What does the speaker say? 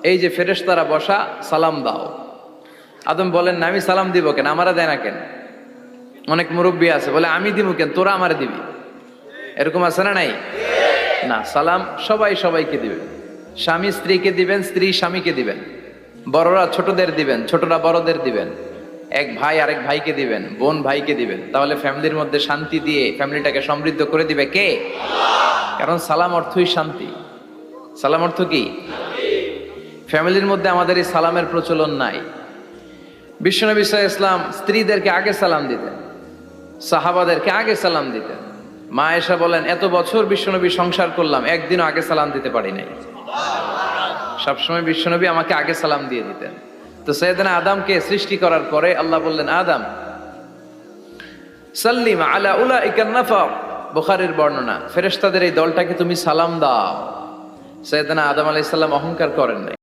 এই যে ফেরেশতারা বসা, সালাম দাও। আদম বলেন না, আমি সালাম দিব কেন, আমারা দেয় না কেন? অনেক মুরব্বী আছে বলে আমি দিব কেন, তোরা আমারে দিবি। এরকম আছে না নাই? না, সালাম সবাই সবাইকে দিবেন। স্বামী স্ত্রীকে দিবেন, স্ত্রী স্বামীকে দিবেন, বড়রা ছোটদের দিবেন, ছোটরা বড়দের দিবেন, এক ভাই আরেক ভাইকে দিবেন, বোন ভাইকে দিবেন। তাহলে ফ্যামিলির মধ্যে শান্তি দিয়ে ফ্যামিলিটাকে সমৃদ্ধ করে দিবে কে? কারণ সালাম অর্থই শান্তি। সালাম অর্থ কি? ফ্যামিলির মধ্যে আমাদের এই সালামের প্রচলন নাই। বিশ্বনবী সাল্লাল্লাহু আলাইহি ওয়াসাল্লাম স্ত্রীদেরকে আগে সালাম দিতেন, সাহাবাদেরকে আগে সালাম দিতেন। মা আয়েশা বলেন, এত বছর বিশ্বনবী সংসার করলাম, একদিনও আগে সালাম দিতে পারি নাই। সবসময় বিশ্বনবী আমাকে আগে সালাম দিয়ে দিতেন। তো সাইয়েদনা আদমকে সৃষ্টি করার পরে আল্লাহ বললেন, আদম সাল্লিম আলা উলাইকা নাফর, বুখারীর বর্ণনা, ফেরেশতাদের এই দলটাকে তুমি সালাম দাও। সাইয়েদনা আদম আলাইহিস সালাম অহংকার করেন নাই।